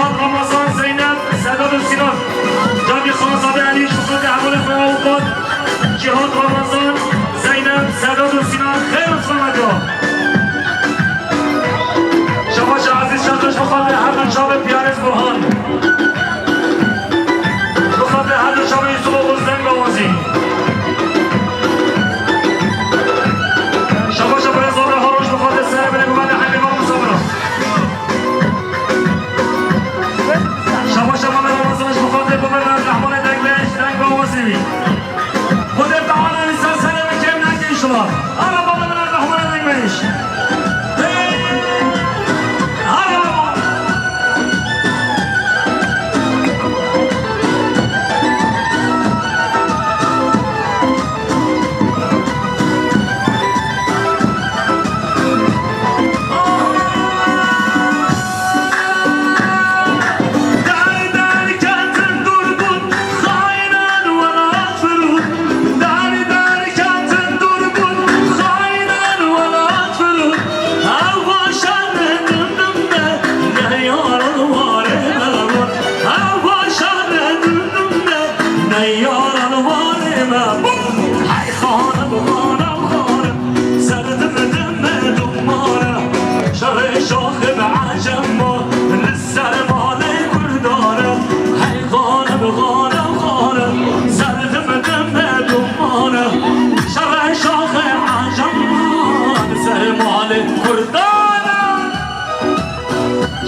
جهاد رمضان زينب سداد السنان جابي خانزاده علی شکر عمل فراوقات جهاد رمضان زينب سداد السنان خير الصمد شباش عزيز شاطرش بخاطر هر شاب پیارس برهان بخاطر هر شاب یوسف غزدن بوازی شباش برزار هاروش بخاطر سر بله ببند حمیمان مصابره شباش مال رمضانش بخاطر ببند رحمان دنگلش دنگ بوازی خودت تعالی انسان سلام کم نگی شما اما بابا من رحمان دنگلش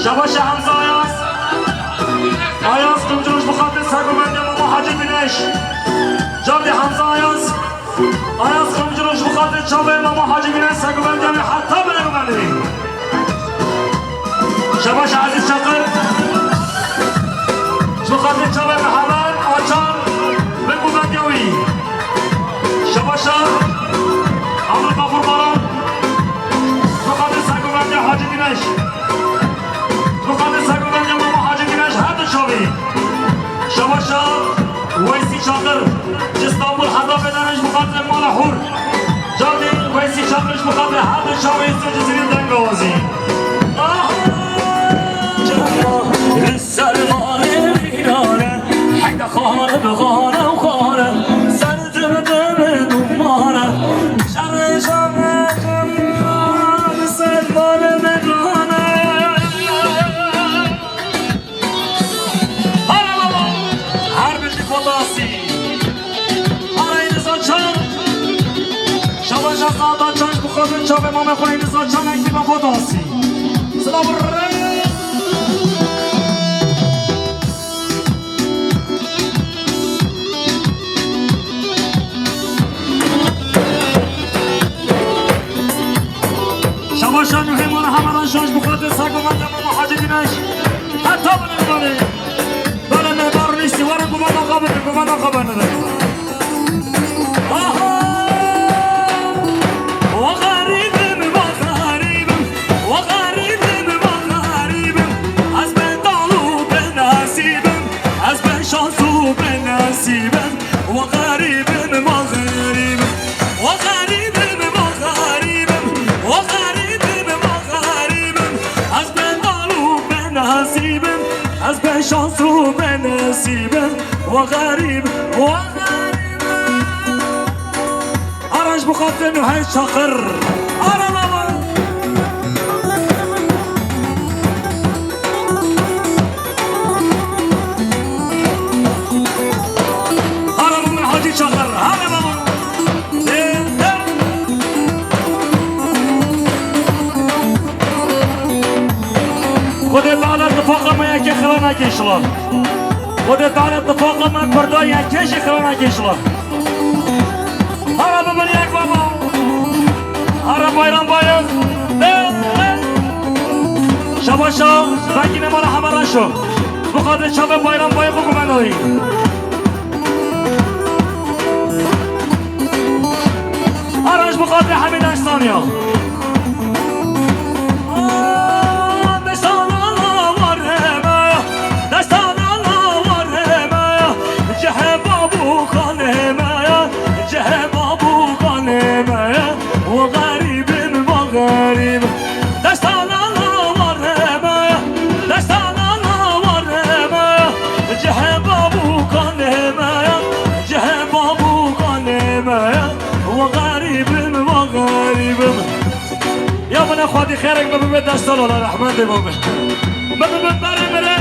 شباش حمزه آیاز کمجروش بخاطر سرگوبنده ماما حاجی بینش جابی حمزه آیاز کمجروش بخاطر چابه ماما حاجی بینش سرگوبنده حتی بنگوبنده شباش عزیز شقر بخاطر چابه محمد آچان بنگوبنده وی شباشا عمر غفور باران بخاطر سرگوبنده حاجی بینش بخاطر سرگوبنده ماما حاجی بینش هر دو شاوی شباشا ویسی شاقر جستانبول حدا بدنش بخاطر مال حور جادی ویسی شاقرش بخاطر هر دو شاوی سو جزیری دنگ بوازی سرمان ویرانه حید خانه به خانه و خانه سر دم دم دمانه شر شر جمعان سرمان مگانه حالا بابا هر بلدی فضاسی حالا این زاچان شباش از آدان چانش بخواد چاپ ما میخونه این زاچان اکتی با فضاسی سلام ره شباشان مهمان همران شاش بخاطر سرگوبنده ماما حاجی بینش حتی بنگوبنده بله مهبار نیستی وارم گوبند آقا بنده شانس رو به نصیبم و غریب آرش بخاطر نوحی شاقر آره بابا آره بابا حاجی شاقر آره بابا خودت على اتفاق ما يكي خلانا كيشلا خودت على اتفاق ما بردا يكيش خلانا كيشلا هرا بابا ياك بابا هرا بايران بايز شباشا بگی نمال همه شو بخاطر شب بايران بايز بگو منوی هراش بخاطر حمید اشتانیا آبان خودی خیرک ببید دستان الله رحمت ببید ببید بره بره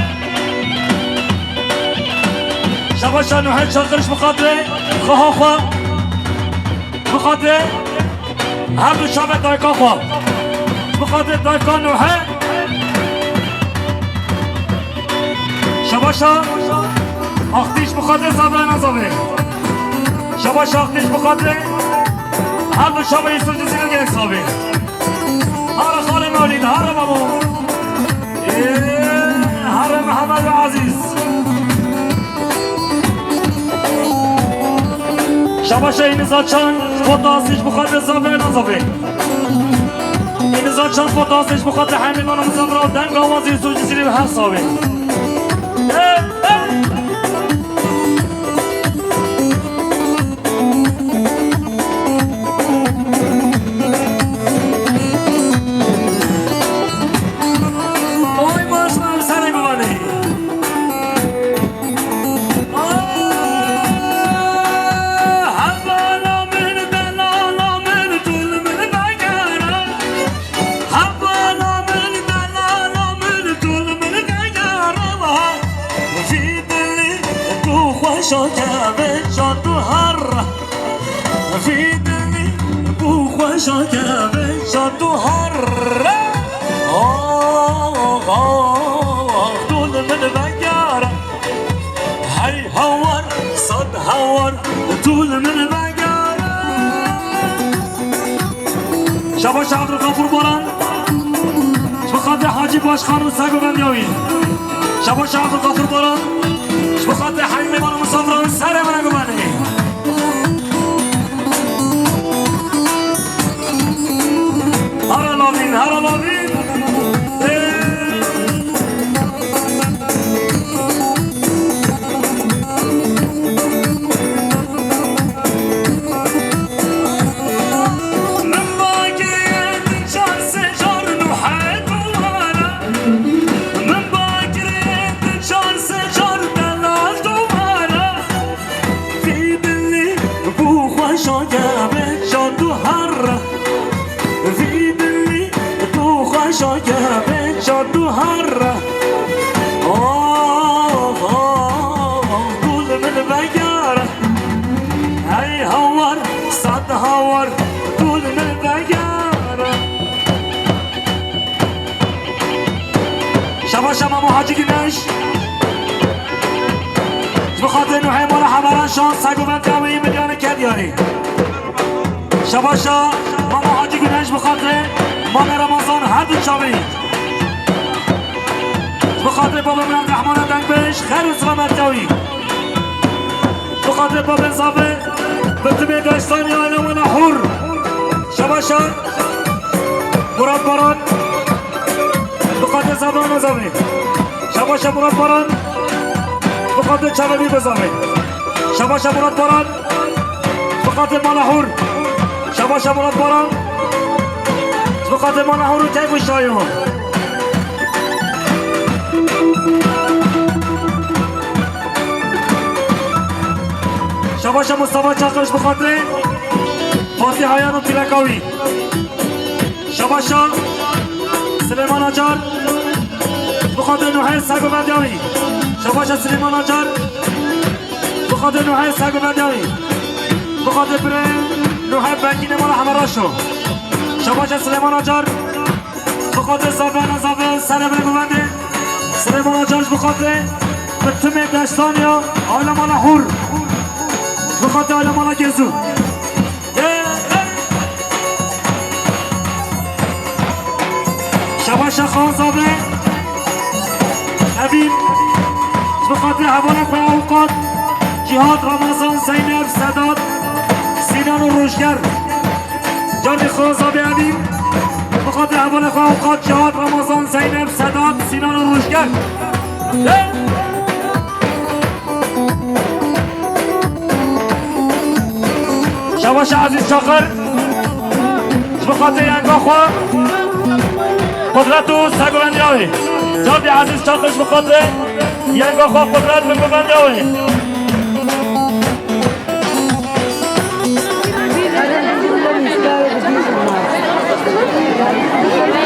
شباشا نوحه چاقرش بخاطره خواه خواه بخاطره هر دو شبه دایکا خواه بخاطره دایکا نوحه شباشا آختیش بخاطره زبره نزابه شباشا آختیش بخاطره هر دو شبه ایسو جزیره گرک صابه هر خال مولید هر بابو هر محمد عزیز شباشه این زاچان فوتاسیش بخاطر زابه نزابه این زاچان فوتاسیش بخاطر حمیدان و مزابره و دنگ آوازی سوجی سیری به هر صابه شاكابه شادو هر في دني بوخوا شاكابه شادو هر دول من بقارة هاي هور صد هور دول من بقارة شباش عبدالغفور باران بخاطر حاجی باش خانم سگو بندیاوی شباش عبدالغفور باران بخاطر حیمه بانو مسافران سر من گمانه هر لابین هر لابین شاكابه شادو هر دول من بقارة هاي هور صد هور دول من بقارة شبا شبا محاجی گنش بخاطر نوحه مالا حمران شان سگو بند کامه ملیان کدیاری شبا شا ما محاجی گنش بخاطر مال رمضان هر دو چاوی بخاطر بابا من رحمان دنگ بهش خیر و سلامت جاوی بخاطر بابا زابه بتمه داشتانی آنه و نحور شباشا مراد باران بخاطر زبان نزاوی شباشا مراد باران بخاطر چاوی بزاوی شباشا مراد باران بخاطر ما نحور شباشا مراد باران بخاطر ما نحور و کیف و شایان شباشا مصطفى چاقرش بخاطر فاتح حیان و تیلکاوی شباشا سلیمان آجار بخاطر نوحه سگو بندیاوی شباشا سلیمان آجار بخاطر نوحه سگو بندیاوی بخاطر بره نوحه بنگین مال حمراشو شباشا سلیمان آجار بخاطر زابه نزابه سر بره ببنده سلیمان آجارش بخاطر بتم دشتانیا آیلا مال حور بخاطر آیلا مال گزو شباشا خان زابه حبیب بخاطر حواله خواه اوقات جهاد رمضان زینب سداد سینان و روشگر جان خان زابه حبیب بخاطر حواله خواه اوقات جهاد رمضان زینب سداد سینان و روشگر شباش عزیز چاقر بخاطر ینگا خواه قدرت و سگوبندی آوی جادی عزیز چاقرش بخاطر ینگا خواه قدرت بگوبندی آوی Thank you.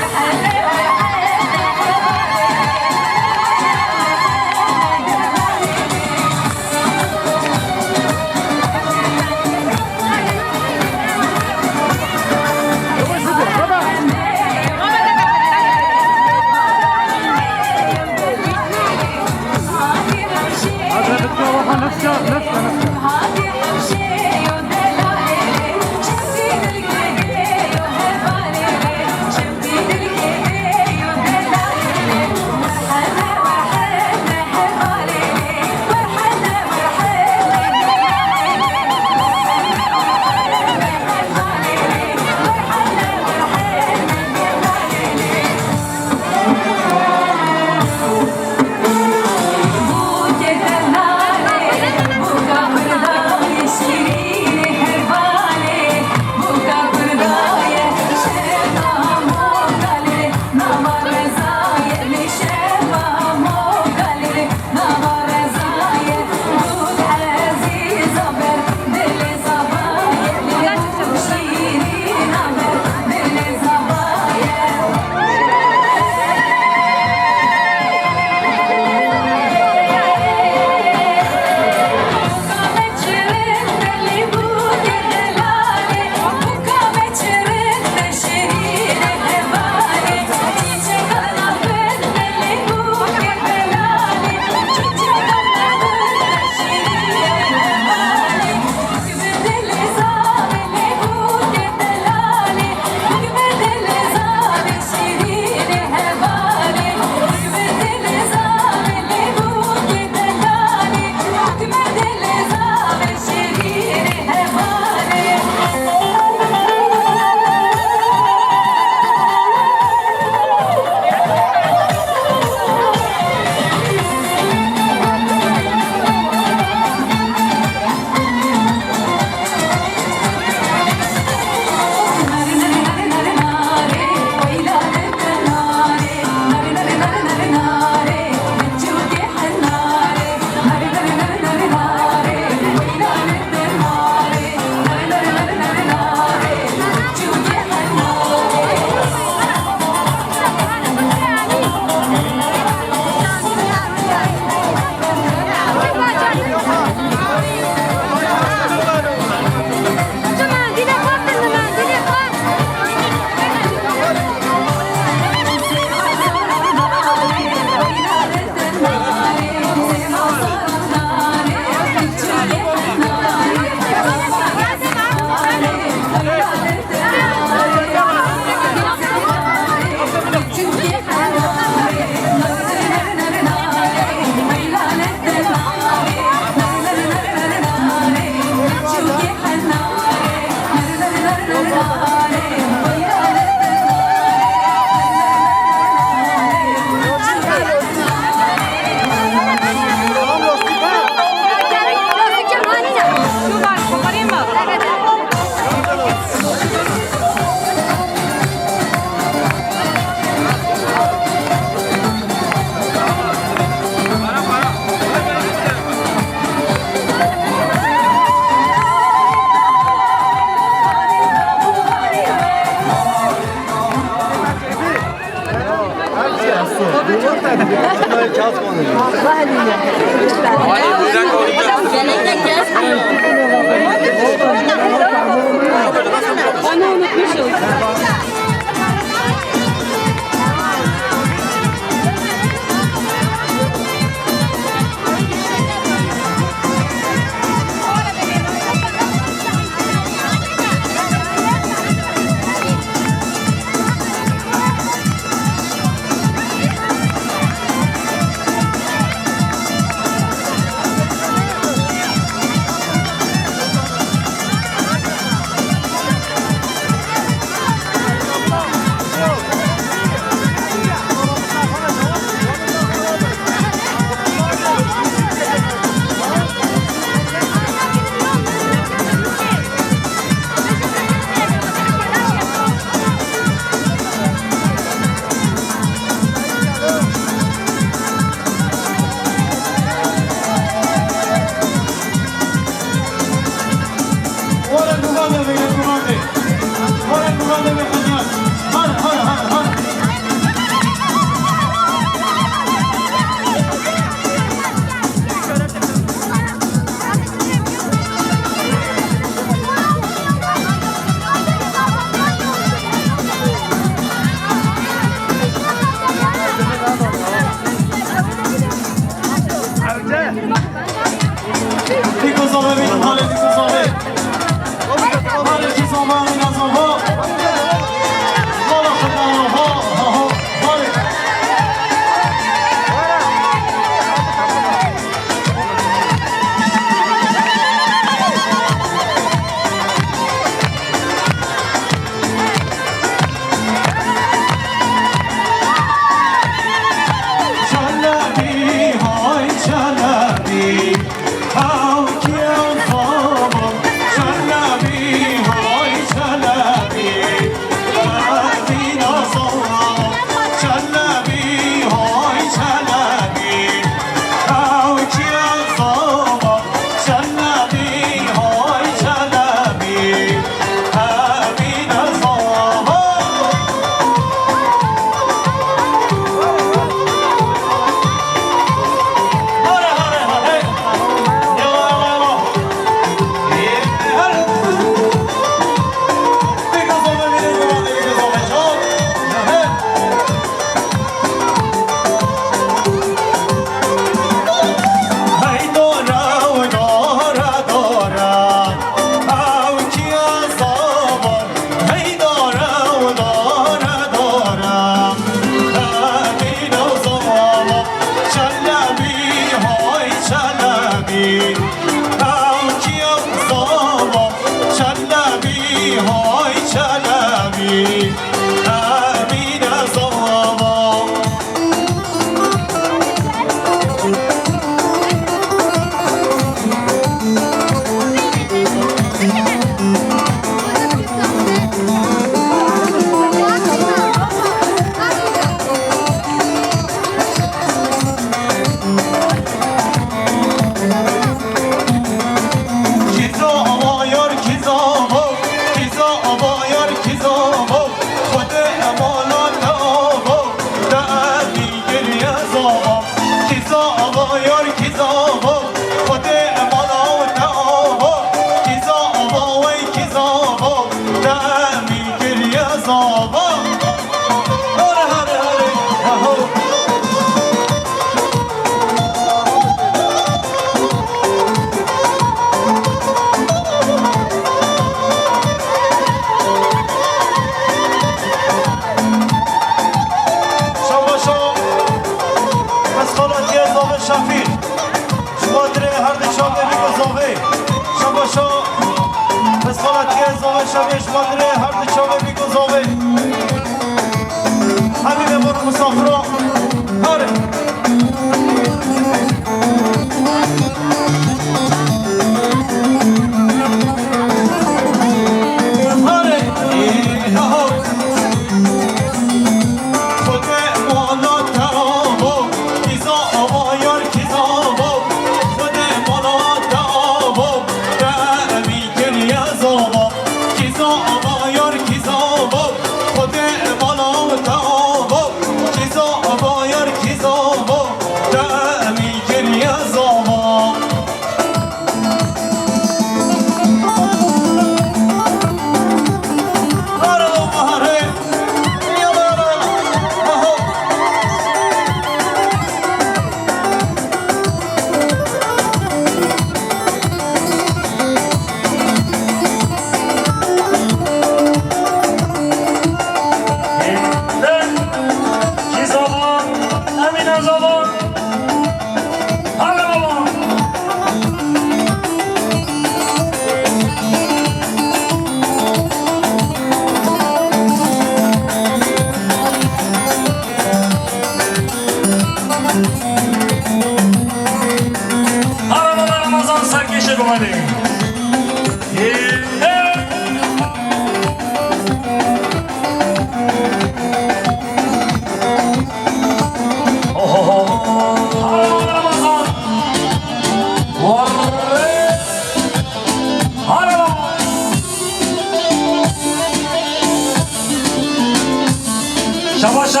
شباشا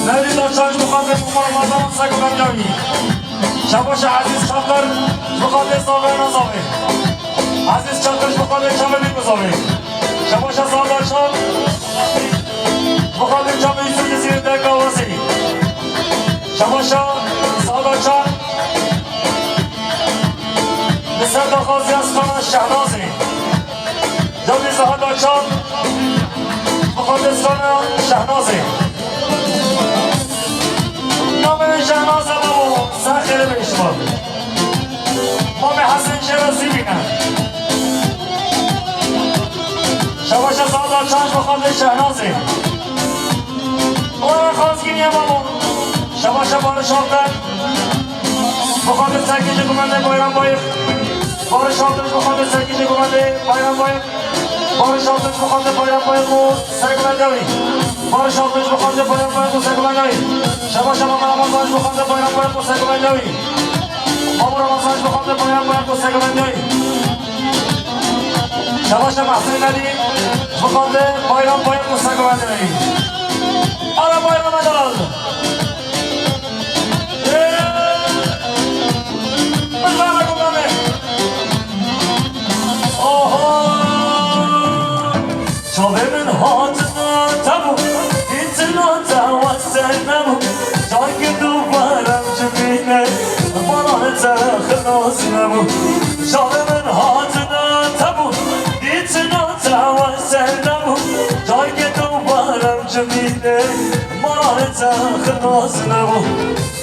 نوری داشتانش مخاطب مبارمازان سگو گمجاوی شباشا عزیز چاکر مخاطب ساقه نظامی عزیز چاکرش مخاطب چامه بیگذامی شباشا سالدارشان مخاطب چامه یوسف جزیره در گاوسی شباشا سالدارشان بسر دخوازی از خانه شهنازی جاوی زهادارشان مخاطب شهنازی نام شهنازه بابو سر خیلی بیشتر مام حسن شرازی بینم شباش سادار چانش مخاطب شهنازی اون خواستگینی هم بابو شباش بارش آفتن مخاطب سرکیش گمنده بایران بایق بارش آفتنش مخاطب سرکیش گمنده بایران بایق بارش آفتنش مخاطب بایران بایق و سرگمندوی بارش آفتنش مخاطب بایران بایق و سرگمندوی شباش مام رمضانش مخاطب بایران بایق و سرگمندوی مام رمضانش مخاطب بایران بایق و سرگمندوی شباش محسن ندی مخاطب بایران بایق و سرگمندوی آره بایران مدال شاومن هاتنا تبو انتنا توسنمو جای دوبارم جمینه مرانتا خلاص نمو شاومن هاتنا تبو انتنا توسنمو جای دوبارم جمینه مرانتا خلاص نمو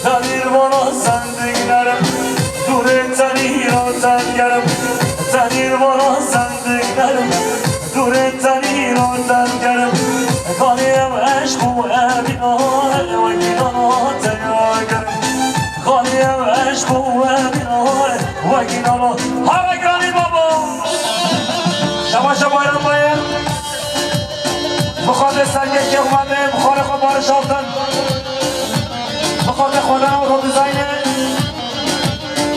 تنیر بالا زندگی نرم دوره تنیر آتن گرم تنیر بالا زندگی نرم دوره تنیر آتن گرم خانیم عشق و امینای و گینانا تنیا گرم خانیم عشق و امینای و گینانا همه گرانی بابا شما بایران باید مخاطب سرگش که اومده مخالق و بارش آفتن مخاطب خودن و رو دیزاینه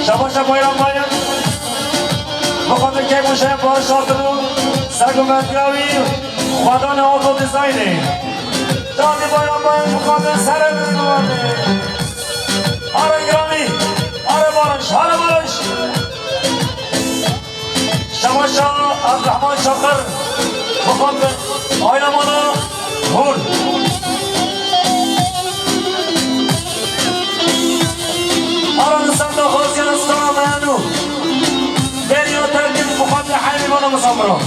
شما بایران باید مخاطب که موشه بارش آفتن سرگو مدگاوی خودان آتو دیزاینه جانی بایران باید مخاطب سر نمیدونه آره گرامی آره بارش آره بارش شما شاه عبدالرحمن شاکر مخاطب آینمانا هول آره نسند خوزی نستان منو دریا ترکیب مخاطب حیمیمانا مصامرا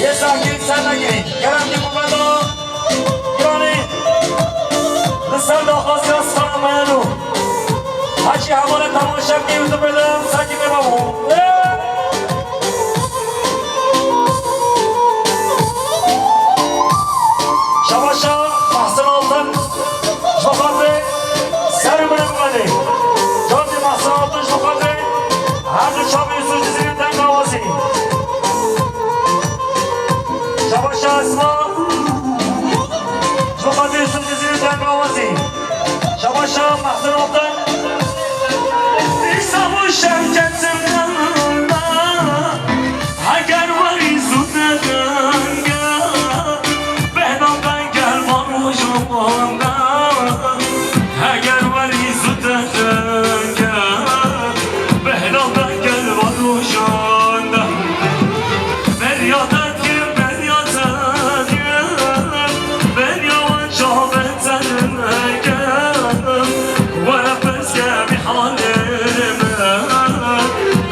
یه ساکین سر نگیرین گرم دی ببندا گرانی نسند خوزی نستان منو هرچی همانه تماشا کنیم تو بدم ساکی ببامو شباشا محسن آلتن مخاطب سر من بگنده جاندی محسن آلتنش مخاطب هر دو چاپ یوسف جزیره تنگ آوازی شباشا اسما مخاطب یوسف جزیره تنگ آوازی شباشا محسن آلتن نیستم و شرکتم اگر وری زود ندنگم اگر ولی زود دنگم بهنام بنگل و روشاندم بریادت گیر بریادت گیر بریان جا بتنگم و نفس کمی حال من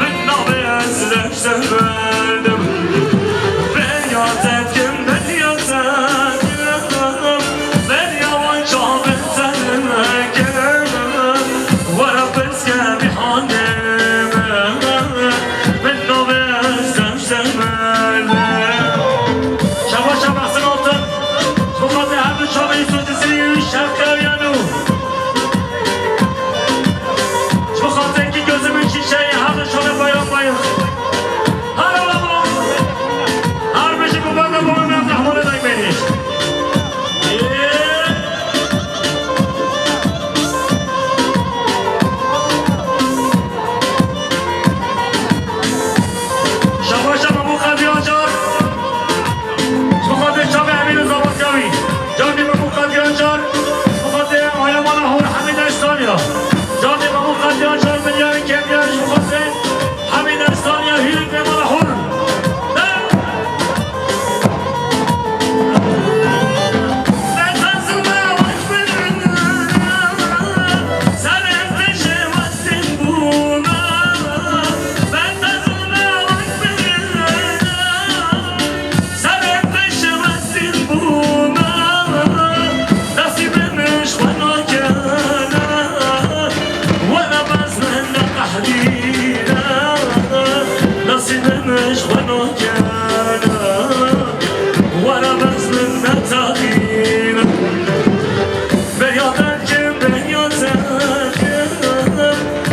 عشق نکردم ورا بزن نتاقیرم بیادر که بیادر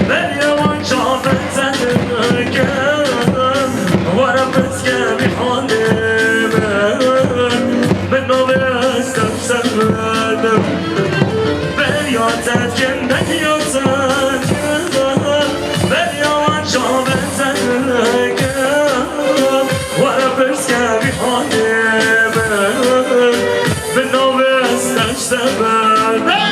بیاوان جابت زدگم ورا بزگه میخوانم به نوه استم سردم بیادر که بیادر بیاوان جابت زدگم ورا بزگه میخوانم به نوه استم سردم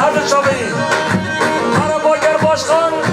Hadi çabuk. Hara boygar başkan.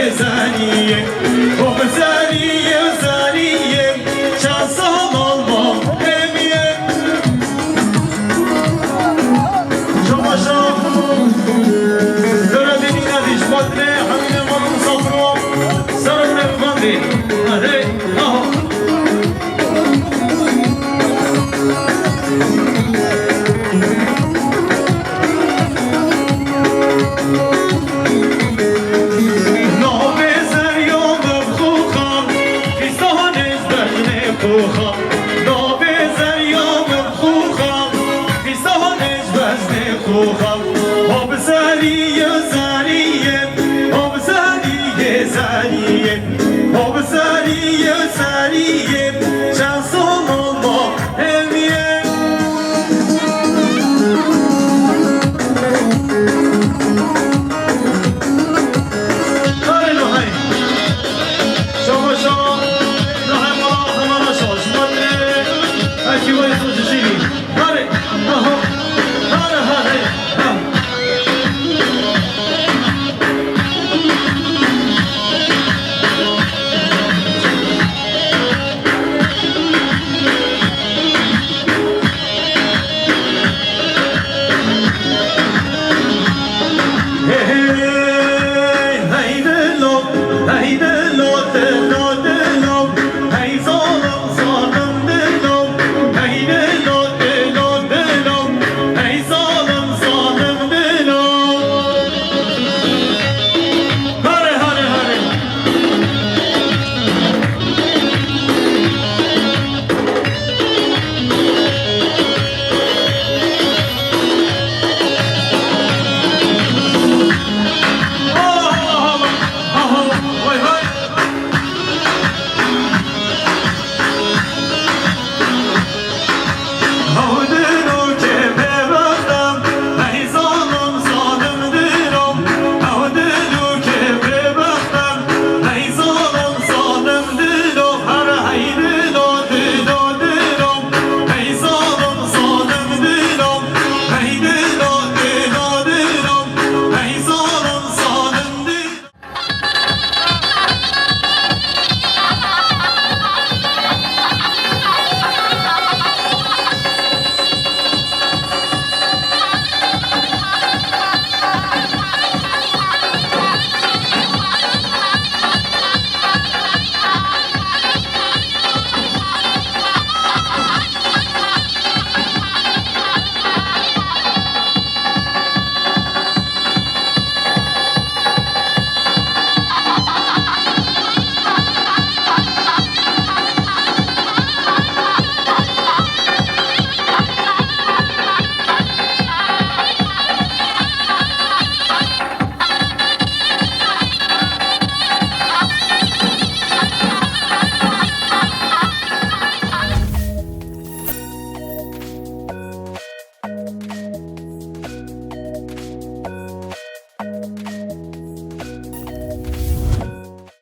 زانیه